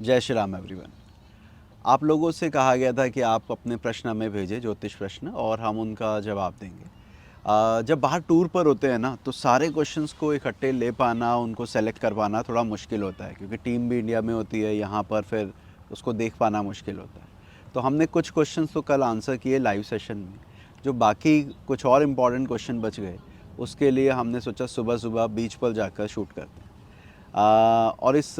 जय श्री राम एवरीवन। आप लोगों से कहा गया था कि आप अपने प्रश्न हमें भेजें, ज्योतिष प्रश्न, और हम उनका जवाब देंगे। जब बाहर टूर पर होते हैं ना, तो सारे क्वेश्चंस को इकट्ठे ले पाना, उनको सेलेक्ट कर पाना थोड़ा मुश्किल होता है, क्योंकि टीम भी इंडिया में होती है, यहाँ पर फिर उसको देख पाना मुश्किल होता है। तो हमने कुछ क्वेश्चंस तो कल आंसर किए लाइव सेशन में। जो बाकी कुछ और इम्पॉर्टेंट क्वेश्चन बच गए, उसके लिए हमने सोचा सुबह सुबह बीच पर जाकर शूट करते हैं। और इस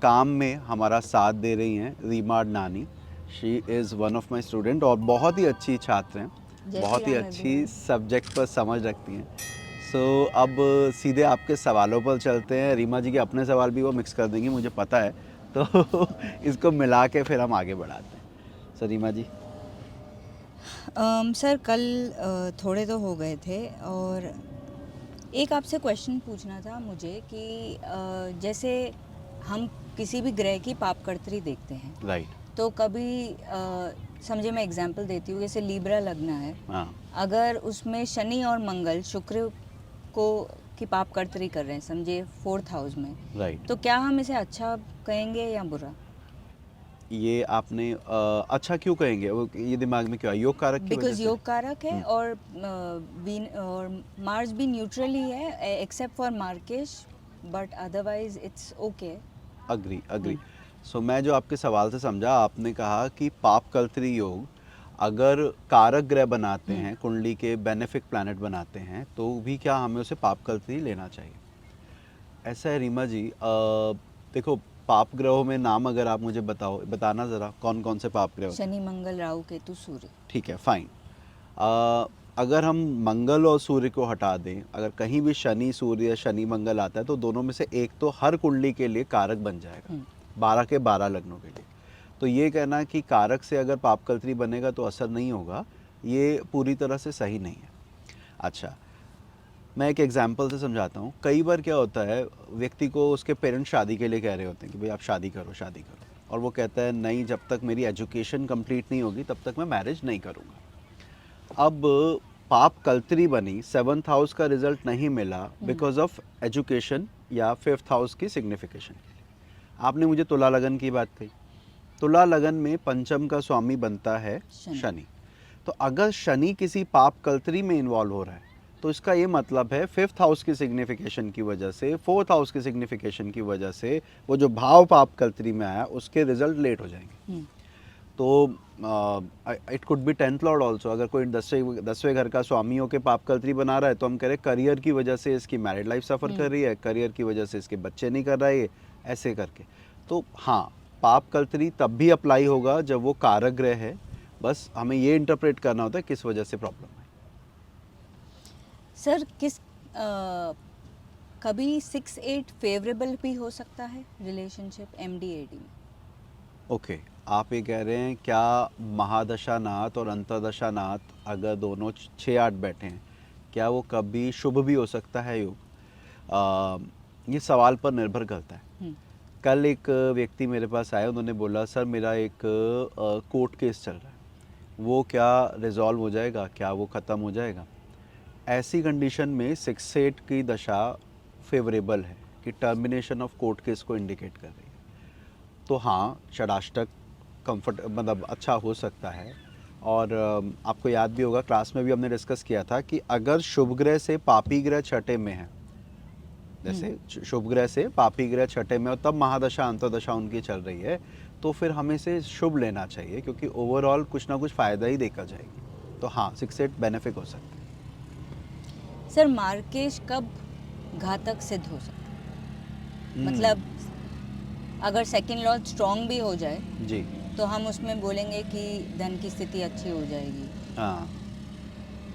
काम में हमारा साथ दे रही हैं Reema Adnani. She is one of my student और बहुत ही अच्छी छात्र हैं, बहुत ही अच्छी सब्जेक्ट पर समझ रखती हैं। सो अब सीधे आपके सवालों पर चलते हैं। रीमा जी के अपने सवाल भी वो मिक्स कर देंगी, मुझे पता है, तो इसको मिला के फिर हम आगे बढ़ाते हैं। सो रीमा जी। सर कल थोड़े तो हो गए थे और एक आपसे क्वेश्चन पूछना था मुझे कि जैसे हम किसी भी ग्रह की पापकर्तरी देखते हैं, राइट। तो कभी समझे, मैं एग्जांपल देती हूँ, जैसे लीब्रा लग्न है, हाँ। अगर उसमें शनि और मंगल शुक्र को की पापकर्तरी कर रहे हैं, समझे 4th हाउस में, राइट। तो क्या हम इसे अच्छा कहेंगे या बुरा? ये आपने अच्छा क्यों कहेंगे, वो ये दिमाग में क्यों आया? योग कारक की वजह बिकॉज से? योग कारक है और मार्स भी न्यूट्रल ही है except for Markesh, but otherwise it's okay. Agree agree. So मैं जो आपके सवाल से समझा, आपने कहा कि पापकर्तरी योग अगर कारक ग्रह बनाते हैं, कुंडली के बेनिफिक प्लैनेट बनाते हैं, तो भी क्या हमें उसे पापकर्तरी लेना चाहिए? ऐसा है रीमा जी, देखो, पाप ग्रहों में नाम अगर आप मुझे बताना ज़रा, कौन कौन से पाप ग्रह होते हैं? शनि मंगल राहु केतु सूर्य। ठीक है, फाइन। अगर हम मंगल और सूर्य को हटा दें, अगर कहीं भी शनि सूर्य या शनि मंगल आता है, तो दोनों में से एक तो हर कुंडली के लिए कारक बन जाएगा, 12 के 12 लग्नों के लिए। तो ये कहना कि कारक से अगर पापकर्तरी बनेगा तो असर नहीं होगा, ये पूरी तरह से सही नहीं है। अच्छा, मैं एक एग्जाम्पल से समझाता हूँ। कई बार क्या होता है, व्यक्ति को उसके पेरेंट्स शादी के लिए कह रहे होते हैं कि भाई आप शादी करो, शादी करो, और वो कहता है नहीं, जब तक मेरी एजुकेशन कंप्लीट नहीं होगी तब तक मैं मैरिज नहीं करूँगा। अब पाप कल्तरी बनी, 7th हाउस का रिजल्ट नहीं मिला बिकॉज ऑफ एजुकेशन या 5th हाउस की सिग्निफिकेशन के लिए। आपने मुझे तुला लगन की बात कही। तुला लगन में पंचम का स्वामी बनता है शनि। तो अगर शनि किसी पाप कल्तरी में इन्वॉल्व हो रहा है, तो इसका ये मतलब है 5th हाउस की सिग्निफिकेशन की वजह से, 4th हाउस की सिग्निफिकेशन की वजह से वो जो भाव पाप कल्तरी में आया उसके रिजल्ट लेट हो जाएंगे। तो it could be 10th Lord also. अगर कोई 10वें घर का स्वामी होकर पाप कल्तरी बना रहा है, तो हम कह रहे हैं करियर की वजह से इसकी मैरिड लाइफ सफ़र कर रही है, करियर की वजह से इसके बच्चे नहीं कर रहा है, ऐसे करके। तो हाँ, पाप कल्तरी तब भी अप्लाई होगा जब वो कारक ग्रह है। बस हमें ये इंटरप्रेट करना होता है किस वजह से प्रॉब्लम है। सर कभी 6-8 फेवरेबल भी हो सकता है रिलेशनशिप MD-AD में? ओके, आप ये कह रहे हैं क्या महादशानाथ और अंतर्दशानाथ अगर दोनों 6-8 बैठे हैं, क्या वो कभी शुभ भी हो सकता है योग? ये सवाल पर निर्भर करता है। कल एक व्यक्ति मेरे पास आया, उन्होंने बोला सर मेरा एक कोर्ट केस चल रहा है, वो क्या रिजॉल्व हो जाएगा, क्या वो ख़त्म हो जाएगा? ऐसी कंडीशन में 6-8 की दशा फेवरेबल है कि टर्मिनेशन ऑफ कोर्ट केस को इंडिकेट कर रही है। तो हाँ, षडाष्टक कंफर्ट मतलब अच्छा हो सकता है। और आपको याद भी होगा, क्लास में भी हमने डिस्कस किया था कि अगर शुभ ग्रह से पापी ग्रह छठे में है, जैसे शुभ ग्रह से पापी ग्रह छठे में, और तब महादशा अंतर्दशा उनकी चल रही है, तो फिर हमें से शुभ लेना चाहिए, क्योंकि ओवरऑल कुछ ना कुछ फ़ायदा ही देखा जाएगी। तो हाँ, 6-8 बेनिफिक हो सकता है। सर मार्केश कब घातक सिद्ध हो सकता है? मतलब अगर सेकंड लॉर्ड स्ट्रांग भी हो जाए जी। तो हम उसमें बोलेंगे कि धन की स्थिति अच्छी हो जाएगी, हाँ,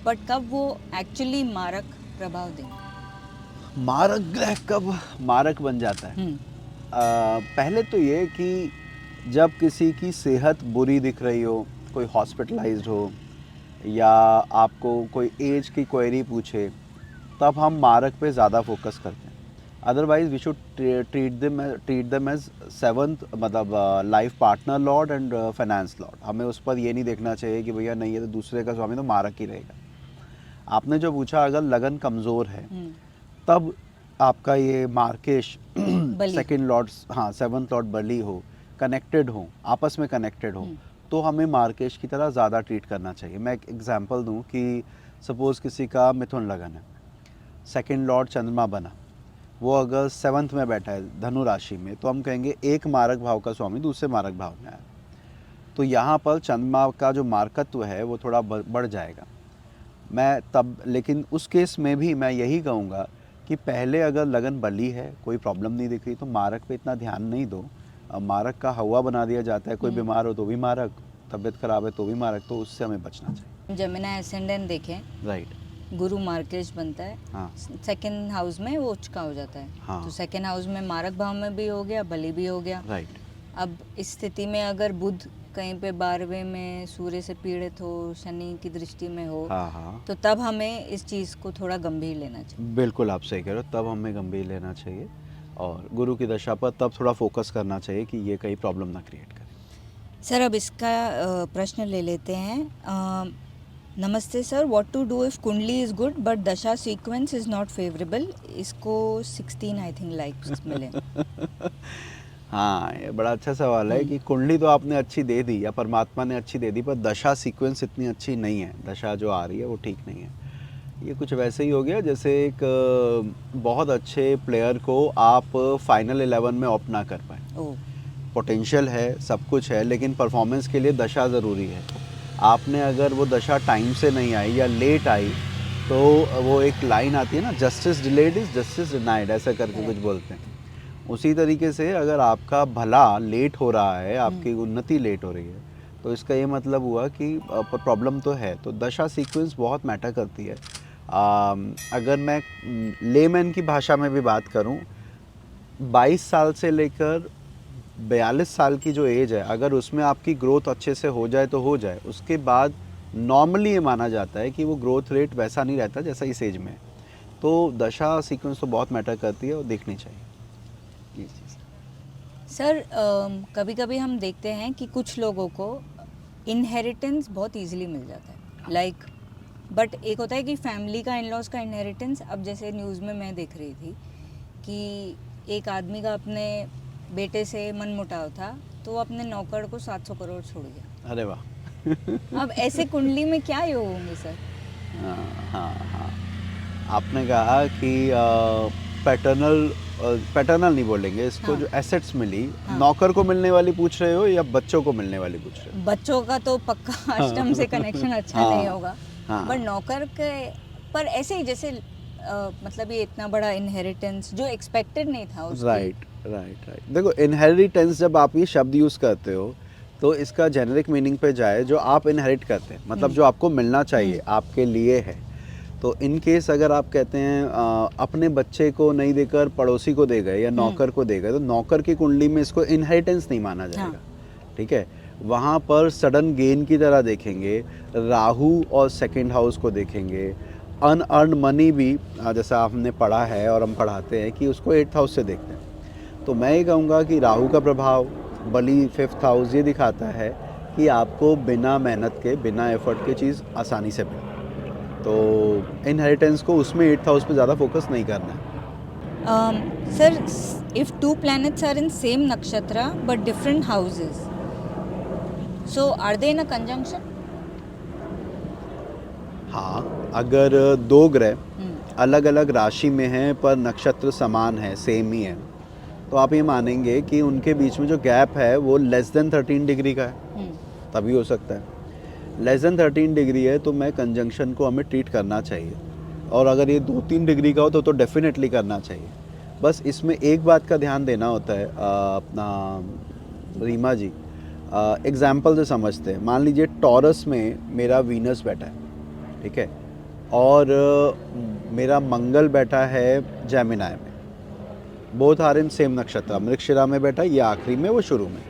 बट कब वो एक्चुअली मारक प्रभाव देंगे? मारक ग्रह कब मारक बन जाता है? पहले तो ये कि जब किसी की सेहत बुरी दिख रही हो, कोई हॉस्पिटलाइज्ड हो, या आपको कोई एज की क्वेरी पूछे, तब हम मारक पे ज़्यादा फोकस करते हैं। Otherwise we should treat them as 7th, मतलब life partner lord and finance lord. हमें उस पर ये नहीं देखना चाहिए कि भैया नहीं, ये तो दूसरे का स्वामी, तो मारक ही रहेगा। आपने जो पूछा, अगर लगन कमज़ोर है तब आपका ये मार्केश सेकंड लॉर्ड, हाँ 7th लॉर्ड बली हो, कनेक्टेड हों, आपस में कनेक्टेड हों, तो हमें मार्केश की तरह ज़्यादा ट्रीट करना चाहिए। मैं एक एग्जांपल दूं कि सपोज़ किसी का मिथुन लगन है, सेकंड लॉर्ड चंद्रमा बना, वो अगर 7th में बैठा है धनु राशि में, तो हम कहेंगे एक मारक भाव का स्वामी दूसरे मारक भाव में आया, तो यहाँ पर चंद्रमा का जो मारकत्व है वो थोड़ा बढ़ जाएगा। मैं तब, लेकिन उस केस में भी मैं यही कहूँगा कि पहले अगर लगन बली है, कोई प्रॉब्लम नहीं दिख रही, तो मारक पे इतना ध्यान नहीं दो। अब मारक का हवा बना दिया जाता है, कोई बीमार हो तो भी मारक, तबीयत खराब है तो भी मारक, तो उससे हमें बचना चाहिए। जमिना एसेंडेंट देखें, राइट, गुरु मार्केश बनता है, हाँ सेकंड हाउस में वो उच्च का हो जाता है, हाँ। तो सेकंड हाउस में मारक भाव में भी हो गया, बलि भी हो गया। राइट, अब इस स्थिति में अगर बुध कहीं पे 12वें में सूर्य से पीड़ित हो, शनि की दृष्टि में हो, हाँ हाँ, तो तब हमें इस चीज़ को थोड़ा गंभीर लेना चाहिए। बिल्कुल आप सही कह रहे हो, तब हमें गंभीर लेना चाहिए और गुरु की दशा पर तब थोड़ा फोकस करना चाहिए कि ये कहीं प्रॉब्लम ना क्रिएट करे। सर अब इसका प्रश्न ले लेते हैं। नमस्ते sir, what to do if kundli is good but dasha sequence is not favourable. इसको 16 आई थिंक लाइक्स मिले। हाँ, ये बड़ा अच्छा सवाल है कि कुंडली तो आपने अच्छी दे दी या परमात्मा ने अच्छी दे दी, पर दशा सीक्वेंस इतनी अच्छी नहीं है, दशा जो आ रही है वो ठीक नहीं है। ये कुछ वैसे ही हो गया जैसे एक बहुत अच्छे प्लेयर को आप फाइनल 11 में ऑप्ट ना कर पाए। ओह, पोटेंशियल है, सब कुछ है, लेकिन परफॉर्मेंस के लिए दशा ज़रूरी है। आपने अगर वो दशा टाइम से नहीं आई या लेट आई, तो वो एक लाइन आती है ना, justice delayed is justice denied, ऐसा करके कुछ बोलते हैं। उसी तरीके से अगर आपका भला लेट हो रहा है, आपकी उन्नति लेट हो रही है, तो इसका ये मतलब हुआ कि प्रॉब्लम तो है। तो दशा सीक्वेंस बहुत मैटर करती है। अगर मैं लेमैन की भाषा में भी बात करूं, 22 साल से लेकर 42 साल की जो एज है, अगर उसमें आपकी ग्रोथ अच्छे से हो जाए तो हो जाए, उसके बाद नॉर्मली ये माना जाता है कि वो ग्रोथ रेट वैसा नहीं रहता जैसा इस एज में है। तो दशा सीक्वेंस तो बहुत मैटर करती है और देखनी चाहिए ये चीज़। सर कभी कभी हम देखते हैं कि कुछ लोगों को इनहेरिटेंस बहुत इजीली मिल जाता है, लाइक बट एक होता है कि फैमिली का, इन लॉज का इनहेरिटेंस। अब जैसे न्यूज़ में मैं देख रही थी कि एक आदमी का अपने बेटे से मनमुटाव था, तो वो अपने नौकर को 700 करोड़ छोड़ गया। अरे वाह। अब ऐसे कुंडली में क्या योग होंगे सर? हाँ हाँ हाँ, आपने कहा कि पैटर्नल नहीं बोलेंगे इसको, हाँ। जो एसेट्स मिली, हाँ। नौकर को मिलने वाली पूछ रहे हो या बच्चों को मिलने वाली पूछ रहे हो? बच्चों का तो पक्का अष्टम से कनेक्शन अच्छा हाँ, नहीं होगा, हाँ। बट नौकर के पर ऐसे ही जैसे मतलब ये इतना बड़ा इनहेरिटेंस जो एक्सपेक्टेड नहीं था उसकी। राइट। देखो, इनहेरिटेंस जब आप ये शब्द यूज़ करते हो तो इसका जेनेरिक मीनिंग पे जाए, जो आप इनहेरिट करते हैं, मतलब जो आपको मिलना चाहिए आपके लिए है। तो इन केस अगर आप कहते हैं अपने बच्चे को नहीं देकर पड़ोसी को दे गए या नौकर को दे गए, तो नौकर की कुंडली में इसको इनहेरिटेंस नहीं माना जाएगा। ठीक है, वहाँ पर सडन गेन की तरह देखेंगे, राहु और सेकंड हाउस को देखेंगे, अनअर्न मनी भी जैसा आपने पढ़ा है और हम पढ़ाते हैं कि उसको 8th हाउस से देखते हैं। तो मैं ये कहूँगा कि राहु का प्रभाव, बली 5th हाउस, ये दिखाता है कि आपको बिना मेहनत के, बिना एफर्ट के चीज़ आसानी से मिले। तो इनहेरिटेंस को उसमें 8th हाउस पे ज़्यादा फोकस नहीं करना है। Sir, if two planets are in same nakshatra but different houses, so are they in a conjunction? हाँ, अगर दो ग्रह अलग अलग राशि में हैं पर नक्षत्र समान है, सेम ही है, तो आप ये मानेंगे कि उनके बीच में जो गैप है वो लेस देन 13 डिग्री का है, तभी हो सकता है। लेस देन 13 डिग्री है तो मैं कंजंक्शन को हमें ट्रीट करना चाहिए, और अगर ये 2-3 डिग्री का हो तो डेफिनेटली करना चाहिए। बस इसमें एक बात का ध्यान देना होता है अपना रीमा जी, एग्जाम्पल से समझते हैं। मान लीजिए टॉरस में मेरा वीनस बैठा है, ठीक है, और मेरा मंगल बैठा है जेमिनाई में, बोथ आर इन सेम नक्षत्र, मृगशिरा में बैठा है, ये आखिरी में, वो शुरू में।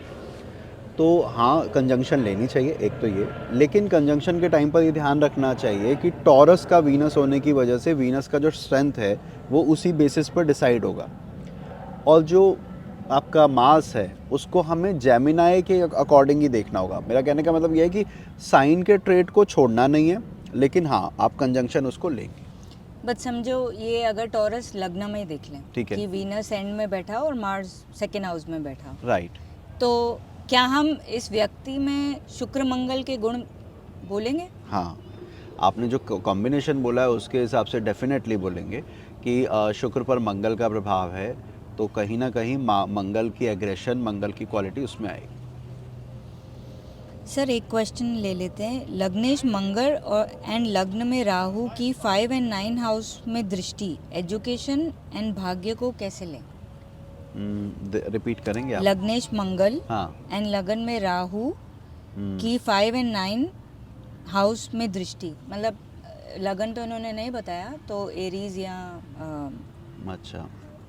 तो हाँ, कंजंक्शन लेनी चाहिए, एक तो ये। लेकिन कंजंक्शन के टाइम पर ये ध्यान रखना चाहिए कि टॉरस का वीनस होने की वजह से वीनस का जो स्ट्रेंथ है वो उसी बेसिस पर डिसाइड होगा, और जो आपका मास है उसको हमें जेमिनाई के अकॉर्डिंग ही देखना होगा। मेरा कहने का मतलब ये है कि साइन के ट्रेड को छोड़ना नहीं है, लेकिन हाँ, आप कंजंक्शन उसको लेंगे। बट समझो ये अगर टॉरस लग्न में ही देख लें, ठीक है, कि वीनस एंड में बैठा और मार्स सेकेंड हाउस में बैठा, राइट, तो क्या हम इस व्यक्ति में शुक्र मंगल के गुण बोलेंगे? हाँ, आपने जो कॉम्बिनेशन बोला है उसके हिसाब से डेफिनेटली बोलेंगे कि शुक्र पर मंगल का प्रभाव है, तो कहीं ना कहीं मंगल की एग्रेशन, मंगल की क्वालिटी उसमें आएगी। सर एक क्वेश्चन ले लेते हैं। लग्नेश मंगल और एंड लग्न में राहु की 5 एंड 9 हाउस में दृष्टि एजुकेशन एंड भाग्य को कैसे लें? रिपीट करेंगे आप? लग्नेश मंगल हाँ। एंड लगन में राहु हम्म, की 5 एंड 9 हाउस में दृष्टि, मतलब लगन तो इन्होंने नहीं बताया, तो एरीज या अच्छा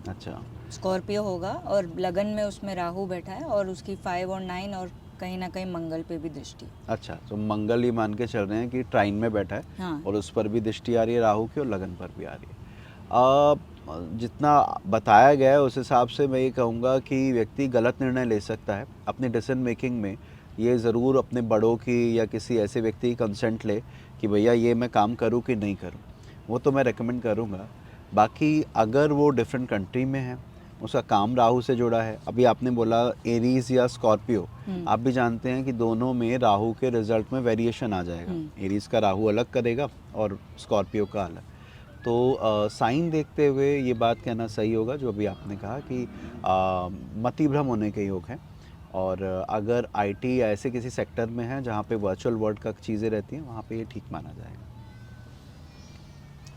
अच्छा। स्कॉर्पियो होगा, और लगन में उसमें राहु बैठा है और उसकी 5 और 9 और कहीं ना कहीं मंगल पे भी दृष्टि। अच्छा, तो मंगल ही मान के चल रहे हैं कि ट्राइन में बैठा है हाँ। और उस पर भी दृष्टि आ रही है राहु की और लगन पर भी आ रही है। जितना बताया गया है उस हिसाब से मैं ये कहूँगा कि व्यक्ति गलत निर्णय ले सकता है अपनी डिसीजन मेकिंग में। ये ज़रूर अपने बड़ों की या किसी ऐसे व्यक्ति की कंसेंट ले कि भैया ये मैं काम करूँ कि नहीं करूँ, वो तो मैं रेकमेंड करूँगा। बाकी अगर वो डिफरेंट कंट्री में है, उसका काम राहु से जुड़ा है, अभी आपने बोला एरीज या स्कॉर्पियो, आप भी जानते हैं कि दोनों में राहु के रिजल्ट में वेरिएशन आ जाएगा। एरीज का राहु अलग करेगा और स्कॉर्पियो का अलग। तो साइन देखते हुए ये बात कहना सही होगा जो अभी आपने कहा कि मति भ्रम होने के योग हैं। और अगर आईटी या ऐसे किसी सेक्टर में है जहाँ पे वर्चुअल वर्ल्ड का चीज़ें रहती हैं, वहाँ पे ये ठीक माना जाएगा।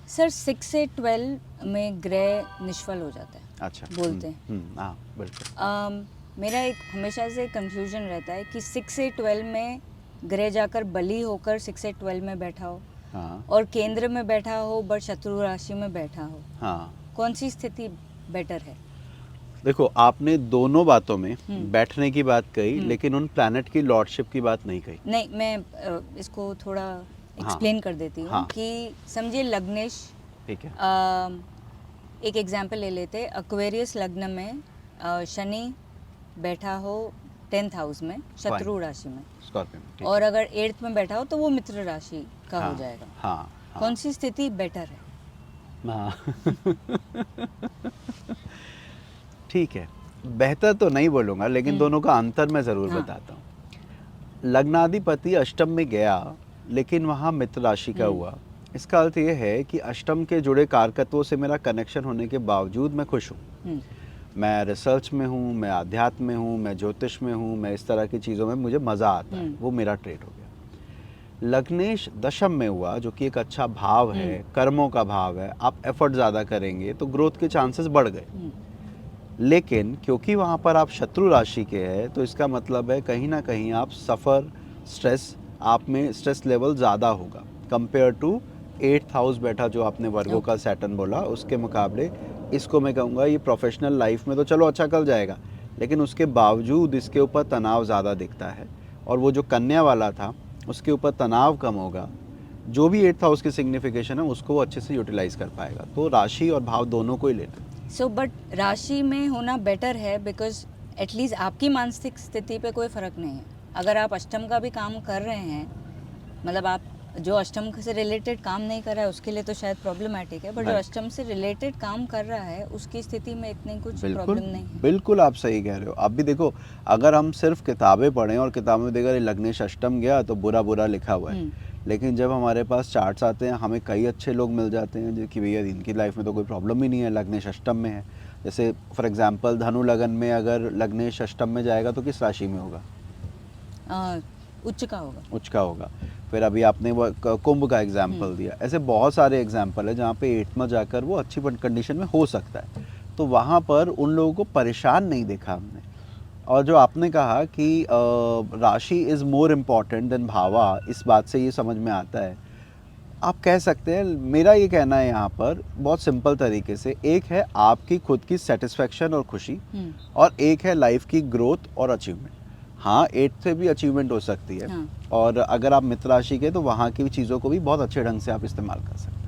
सर 6 से 12 में ग्रह निष्फल हो जाता है, अच्छा, बोलते हैं। हाँ बिल्कुल। मेरा एक हमेशा से कंफ्यूजन रहता है कि 6 से 12 में ग्रह जाकर बली होकर 6 से 12 में बैठा हो, हाँ और केंद्र में बैठा हो बट शत्रु राशि में बैठा हो, हाँ। कौन सी स्थिति बेटर है? देखो, आपने दोनों बातों में बैठने की बात कही, लेकिन उन प्लैनेट की लॉर्डशिप की बात नहीं कही। नहीं, मैं इसको थोड़ा एक्सप्लेन कर देती हूँ। हाँ। कि समझिए लग्नेश, ठीक है। एक एग्जाम्पल ले लेते, एक्वेरियस लग्न में शनि बैठा हो 10th हाउस में शत्रु राशि में, स्कॉर्पियो में, ठीक और है। अगर 8th में बैठा हो तो वो मित्र राशि का हाँ, हो जाएगा। हाँ, हाँ, कौन सी स्थिति बेटर है? हाँ। ठीक है, बेहतर तो नहीं बोलूँगा, लेकिन दोनों का अंतर मैं ज़रूर हाँ। बताता हूँ। लग्नाधिपति अष्टम में गया, लेकिन वहाँ मित्र राशि का हुआ। इसका अर्थ ये है कि अष्टम के जुड़े कारकत्वों से मेरा कनेक्शन होने के बावजूद मैं खुश हूँ। मैं रिसर्च में हूँ, मैं आध्यात्म में हूँ, मैं ज्योतिष में हूँ, मैं इस तरह की चीज़ों में मुझे मज़ा आता है, वो मेरा ट्रेड हो गया। लग्नेश दशम में हुआ, जो कि एक अच्छा भाव है, कर्मों का भाव है, आप एफर्ट ज़्यादा करेंगे तो ग्रोथ के चांसेस बढ़ गए। लेकिन क्योंकि वहाँ पर आप शत्रु राशि के हैं, तो इसका मतलब है कहीं ना कहीं आप सफ़र, स्ट्रेस, आप में स्ट्रेस लेवल ज़्यादा होगा कंपेयर टू 8th हाउस बैठा जो आपने वर्गो का सैटर्न बोला, उसके मुकाबले इसको मैं कहूँगा ये प्रोफेशनल लाइफ में तो चलो अच्छा चल जाएगा, लेकिन उसके बावजूद इसके ऊपर तनाव ज़्यादा दिखता है। और वो जो कन्या वाला था उसके ऊपर तनाव कम होगा, जो भी 8th हाउस की सिग्निफिकेशन है उसको वो अच्छे से यूटिलाइज कर पाएगा। तो राशि और भाव दोनों को ही लेना। सो बट राशि में होना बेटर है, बिकॉज एटलीस्ट आपकी मानसिक स्थिति पे कोई फर्क नहीं है। अगर आप अष्टम का भी काम कर रहे हैं, मतलब आप जो अष्टम से रिलेटेड काम नहीं कर रहा है उसके लिए तो शायद प्रॉब्लमैटिक है, बट जो अष्टम से रिलेटेड काम कर रहा है उसकी स्थिति में इतनी कुछ प्रॉब्लम नहीं है। बिल्कुल आप सही कह रहे हो। आप भी देखो, अगर हम सिर्फ किताबें पढ़ें और किताबों में देखा लग्नेश अष्टम गया तो बुरा बुरा लिखा हुआ है, लेकिन जब हमारे पास चार्ट्स आते हैं, हमें कई अच्छे लोग मिल जाते हैं जो कि भैया इनकी लाइफ में तो कोई प्रॉब्लम ही नहीं है, लग्नेश अष्टम में है। जैसे फॉर एग्जांपल धनु लगन में अगर लग्नेश अष्टम में जाएगा तो किस राशि में होगा? उच्च का होगा। उच्च का होगा। फिर अभी आपने वो कुंभ का एग्जाम्पल दिया, ऐसे बहुत सारे एग्जाम्पल है जहाँ पे 8th में जाकर वो अच्छी कंडीशन में हो सकता है। तो वहाँ पर उन लोगों को परेशान नहीं देखा हमने। और जो आपने कहा कि राशि इज़ मोर इम्पॉर्टेंट देन भावा, इस बात से ये समझ में आता है। आप कह सकते हैं, मेरा ये कहना है यहाँ पर बहुत सिंपल तरीके से, एक है आपकी खुद की सेटिस्फेक्शन और खुशी, और एक है लाइफ की ग्रोथ और अचीवमेंट। हाँ, 8th से भी अचीवमेंट हो सकती है। हाँ। और अगर आप मित्र राशि के तो वहाँ की चीज़ों को भी बहुत अच्छे ढंग से आप इस्तेमाल कर सकते हैं।